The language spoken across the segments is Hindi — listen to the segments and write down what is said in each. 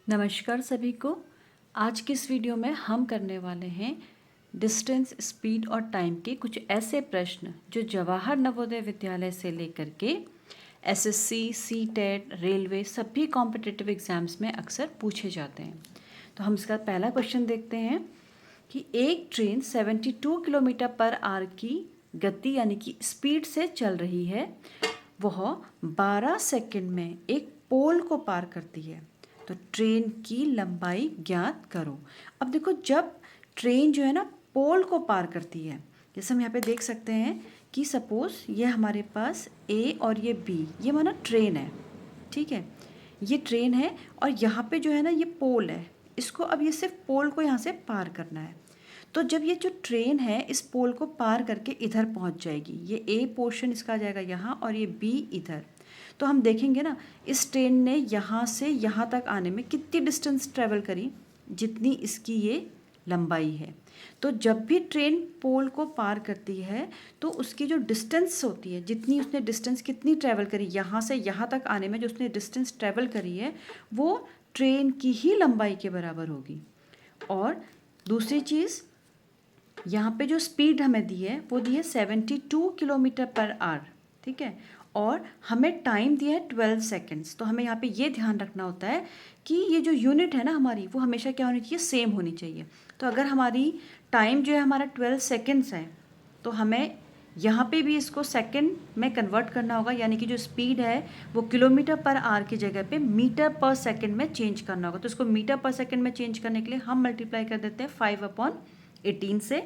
नमस्कार सभी को। आज की इस वीडियो में हम करने वाले हैं डिस्टेंस, स्पीड और टाइम के कुछ ऐसे प्रश्न जो जवाहर नवोदय विद्यालय से लेकर के एसएससी, सीटेट, रेलवे सभी कॉम्पिटिटिव एग्जाम्स में अक्सर पूछे जाते हैं। तो हम इसका पहला क्वेश्चन देखते हैं कि एक ट्रेन 72 किलोमीटर पर आवर की गति यानी कि स्पीड से चल रही है। वह 12 सेकंड में एक पोल को पार करती है, तो ट्रेन की लंबाई ज्ञात करो। अब देखो, जब ट्रेन जो है ना पोल को पार करती है, जैसे हम यहाँ पे देख सकते हैं कि सपोज ये हमारे पास ए और ये बी, ये माना ट्रेन है, ठीक है, ये ट्रेन है और यहाँ पे जो है ना ये पोल है। इसको अब ये सिर्फ पोल को यहाँ से पार करना है। तो जब ये जो ट्रेन है इस पोल को पार करके इधर पहुँच जाएगी, ये ए पोर्शन इसका आ जाएगा यहाँ और ये बी इधर। तो हम देखेंगे ना इस ट्रेन ने यहाँ से यहाँ तक आने में कितनी डिस्टेंस ट्रेवल करी, जितनी इसकी ये लंबाई है। तो जब भी ट्रेन पोल को पार करती है तो उसकी जो डिस्टेंस होती है, जितनी उसने डिस्टेंस कितनी ट्रैवल करी यहाँ से यहाँ तक आने में, जो उसने डिस्टेंस ट्रैवल करी है वो ट्रेन की ही लंबाई के बराबर होगी। और दूसरी चीज़, यहाँ पे जो स्पीड हमें दी है वो दी है 72 किलोमीटर पर आवर, ठीक है, और हमें टाइम दिया है 12 सेकेंड्स। तो हमें यहाँ पे ये ध्यान रखना होता है कि ये जो यूनिट है ना हमारी, वो हमेशा क्या होनी चाहिए, सेम होनी चाहिए। तो अगर हमारी टाइम जो है हमारा 12 सेकेंड्स है, तो हमें यहाँ पे भी इसको सेकंड में कन्वर्ट करना होगा, यानी कि जो स्पीड है वो किलोमीटर पर आवर की जगह पे मीटर पर सेकंड में चेंज करना होगा। तो इसको मीटर पर सेकंड में चेंज करने के लिए हम मल्टीप्लाई कर देते हैं 5/18 से।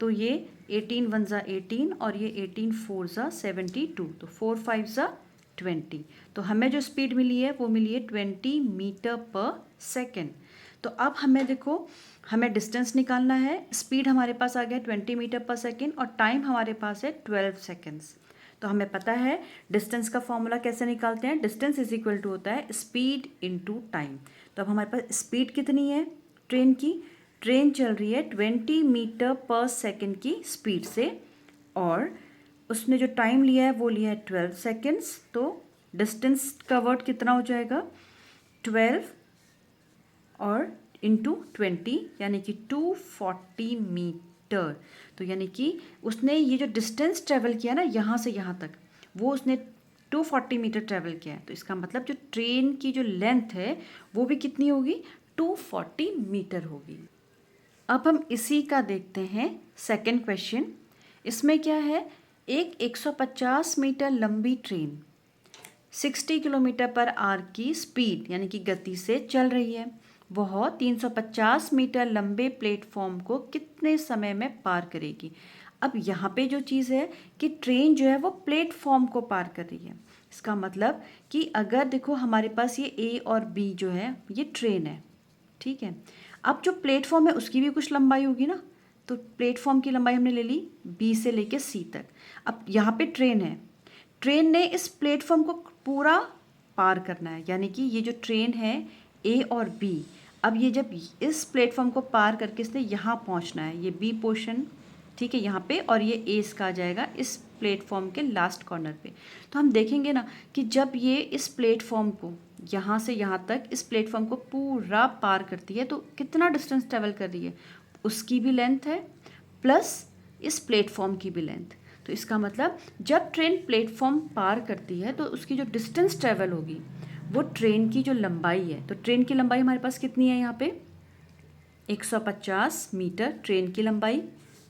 तो ये 18 1 ज़ा 18 और ये 18 4 ज़ा 72, तो 4 5 ज़ा 20। तो हमें जो स्पीड मिली है वो मिली है 20 मीटर पर सेकेंड। तो अब हमें देखो, हमें डिस्टेंस निकालना है। स्पीड हमारे पास आ गया 20 मीटर पर सेकेंड और टाइम हमारे पास है 12 सेकेंड्स। तो हमें पता है डिस्टेंस का फॉर्मूला कैसे निकालते हैं। डिस्टेंस इज इक्वल टू होता है स्पीड इनटू टाइम। तो अब हमारे पास स्पीड कितनी है ट्रेन की, ट्रेन चल रही है 20 मीटर पर सेकेंड की स्पीड से और उसने जो टाइम लिया है वो लिया है 12 सेकेंड्स। तो डिस्टेंस कवर्ड कितना हो जाएगा, 12 और इंटू 20 यानी कि 240 मीटर। तो यानी कि उसने ये जो डिस्टेंस ट्रेवल किया ना यहाँ से यहाँ तक, वो उसने 240 मीटर ट्रेवल किया है। तो इसका मतलब जो ट्रेन की जो लेंथ है वो भी कितनी होगी, 240 मीटर होगी। अब हम इसी का देखते हैं सेकंड क्वेश्चन। इसमें क्या है, एक 150 मीटर लंबी ट्रेन 60 किलोमीटर पर आवर की स्पीड यानी कि गति से चल रही है। वह 350 मीटर लंबे प्लेटफॉर्म को कितने समय में पार करेगी। अब यहाँ पे जो चीज़ है कि ट्रेन जो है वो प्लेटफॉर्म को पार कर रही है। इसका मतलब कि अगर देखो हमारे पास ये ए और बी जो है ये ट्रेन है, ठीक है। अब जो प्लेटफॉर्म है उसकी भी कुछ लंबाई होगी ना, तो प्लेटफॉर्म की लंबाई हमने ले ली बी से लेके सी तक। अब यहाँ पे ट्रेन है, ट्रेन ने इस प्लेटफॉर्म को पूरा पार करना है, यानी कि ये जो ट्रेन है ए और बी, अब ये जब इस प्लेटफॉर्म को पार करके इसने यहाँ पहुँचना है, ये बी पोर्शन, ठीक है, यहाँ पे, और ये ए इसका आ जाएगा इस प्लेटफॉर्म के लास्ट कॉर्नर पे। तो हम देखेंगे ना कि जब ये इस प्लेटफॉर्म को यहाँ से यहाँ तक इस प्लेटफॉर्म को पूरा पार करती है तो कितना डिस्टेंस ट्रेवल कर रही है, उसकी भी लेंथ है प्लस इस प्लेटफॉर्म की भी लेंथ। तो इसका मतलब जब ट्रेन प्लेटफॉर्म पार करती है तो उसकी जो डिस्टेंस ट्रेवल होगी वो ट्रेन की जो लंबाई है, तो ट्रेन की लंबाई हमारे पास कितनी है यहाँ पे 150 मीटर ट्रेन की लंबाई,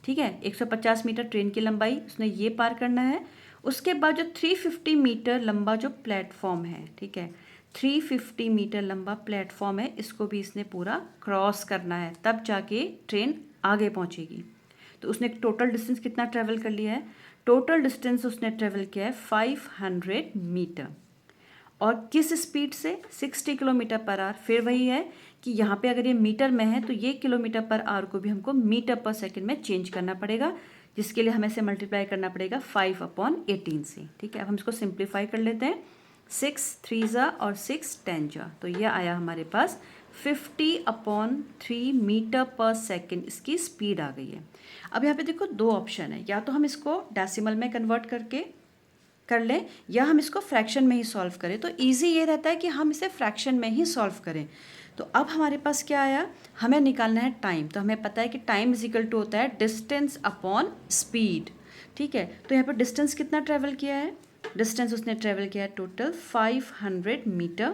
ठीक है, 150 मीटर ट्रेन की लंबाई उसने ये पार करना है। उसके बाद जो 350 मीटर लंबा जो प्लेटफॉर्म है, ठीक है, 350 मीटर लंबा प्लेटफॉर्म है, इसको भी इसने पूरा क्रॉस करना है, तब जाके ट्रेन आगे पहुंचेगी। तो उसने टोटल डिस्टेंस कितना ट्रेवल कर लिया है, टोटल डिस्टेंस उसने ट्रेवल किया है 500 मीटर। और किस स्पीड से, 60 किलोमीटर पर आवर। फिर वही है कि यहाँ पे अगर ये मीटर में है तो ये किलोमीटर पर आवर को भी हमको मीटर पर सेकंड में चेंज करना पड़ेगा, जिसके लिए हमें से मल्टीप्लाई करना पड़ेगा 5/18 से, ठीक है। अब हम इसको सिंप्लीफाई कर लेते हैं, 6 3 ज़ा और 6 10 जा, तो ये आया हमारे पास 50/3 मीटर पर सेकेंड इसकी स्पीड आ गई है। अब यहाँ पे देखो दो ऑप्शन है, या तो हम इसको डेसिमल में कन्वर्ट करके कर लें या हम इसको फ्रैक्शन में ही सॉल्व करें। तो इजी ये रहता है कि हम इसे फ्रैक्शन में ही सॉल्व करें। तो अब हमारे पास क्या आया, हमें निकालना है टाइम। तो हमें पता है कि टाइम इज इक्वल टू होता है डिस्टेंस अपॉन स्पीड। ठीक है, तो यहाँ पर डिस्टेंस कितना ट्रेवल किया है, डिस्टेंस उसने ट्रेवल किया है टोटल 500 मीटर,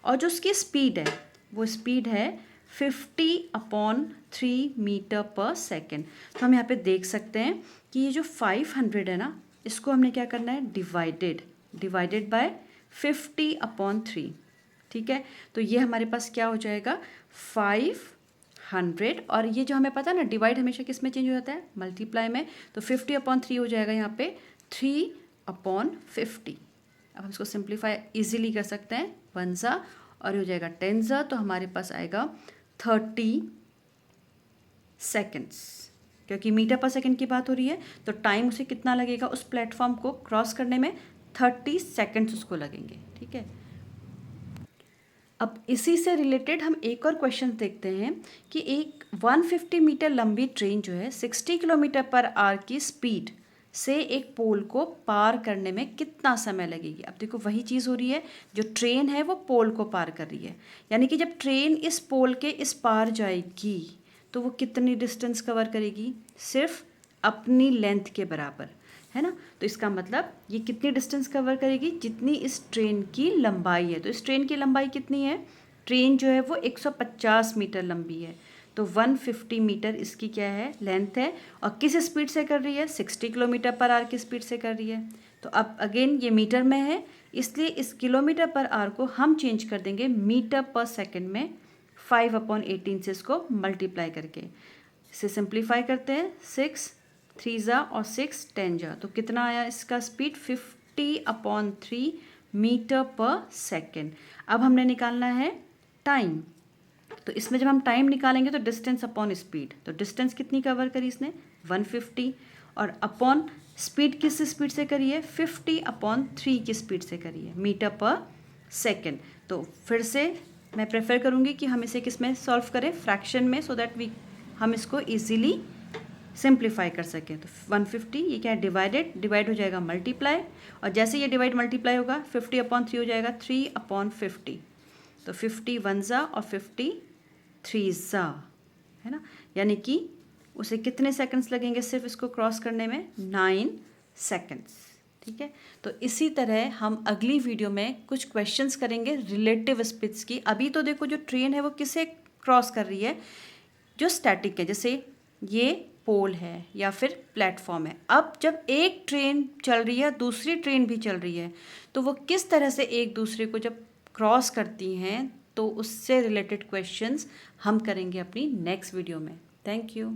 और जो उसकी स्पीड है वो स्पीड है 50/3 मीटर पर सेकेंड। तो हम यहाँ पे देख सकते हैं कि ये जो 500 है ना, इसको हमने क्या करना है, डिवाइडेड बाय 50/3। ठीक है, तो ये हमारे पास क्या हो जाएगा 500, और ये जो हमें पता है ना, डिवाइड हमेशा किस में चेंज हो जाता है, मल्टीप्लाई में। तो 50/3 हो जाएगा यहाँ पे 3/50। अब हम इसको सिंप्लीफाई इजीली कर सकते हैं, 1 ज़ा और हो जाएगा 10 ज़ा, तो हमारे पास आएगा 30 सेकेंड्स। क्योंकि मीटर पर सेकेंड की बात हो रही है तो टाइम उसे कितना लगेगा, उस प्लेटफॉर्म को क्रॉस करने में 30 सेकेंड्स उसको लगेंगे। ठीक है, अब इसी से रिलेटेड हम एक और क्वेश्चन देखते हैं कि एक 150 मीटर लंबी ट्रेन जो है 60 किलोमीटर पर आवर की स्पीड से एक पोल को पार करने में कितना समय लगेगी। अब देखो वही चीज़ हो रही है, जो ट्रेन है वो पोल को पार कर रही है, यानी कि जब ट्रेन इस पोल के इस पार जाएगी तो वो कितनी डिस्टेंस कवर करेगी, सिर्फ अपनी लेंथ के बराबर, है ना। तो इसका मतलब ये कितनी डिस्टेंस कवर करेगी, जितनी इस ट्रेन की लंबाई है। तो इस ट्रेन की लंबाई कितनी है, ट्रेन जो है वो 150 मीटर लंबी है, तो 150 मीटर इसकी क्या है, लेंथ है, और किस स्पीड से कर रही है, 60 किलोमीटर पर आवर की स्पीड से कर रही है। तो अब अगेन ये मीटर में है, इसलिए इस किलोमीटर पर आवर को हम चेंज कर देंगे मीटर पर सेकेंड में, 5/18 से इसको मल्टीप्लाई करके। इसे सिंप्लीफाई करते हैं, 6 3 ज़ा और 6 10 ज़ा, तो कितना आया इसका स्पीड, 50/3 मीटर पर सेकेंड। अब हमने निकालना है टाइम। तो इसमें जब हम टाइम निकालेंगे तो डिस्टेंस अपॉन स्पीड, तो डिस्टेंस कितनी कवर करी इसने, 150, और अपॉन स्पीड किस स्पीड से करी है, 50/3 की स्पीड से करी है, मीटर पर सेकेंड। तो फिर से मैं प्रेफर करूँगी कि हम इसे किस में सॉल्व करें, फ्रैक्शन में, सो दैट हम इसको ईजिली सिंप्लीफाई कर सकें। तो 150 ये क्या है, डिवाइड हो जाएगा मल्टीप्लाई, और जैसे ये डिवाइड मल्टीप्लाई होगा 50/3 हो जाएगा 3/50। तो 50 1 ज़ा और 50 3 ज़ा, है ना, यानी कि उसे कितने सेकंड्स लगेंगे सिर्फ इसको क्रॉस करने में, 9 सेकंड्स। ठीक है, तो इसी तरह हम अगली वीडियो में कुछ क्वेश्चंस करेंगे रिलेटिव स्पीड्स की। अभी तो देखो जो ट्रेन है वो किसे क्रॉस कर रही है, जो स्टैटिक है, जैसे ये पोल है या फिर प्लेटफॉर्म है। अब जब एक ट्रेन चल रही है, दूसरी ट्रेन भी चल रही है, तो वो किस तरह से एक दूसरे को जब क्रॉस करती हैं, तो उससे रिलेटेड क्वेश्चंस हम करेंगे अपनी नेक्स्ट वीडियो में। Thank you.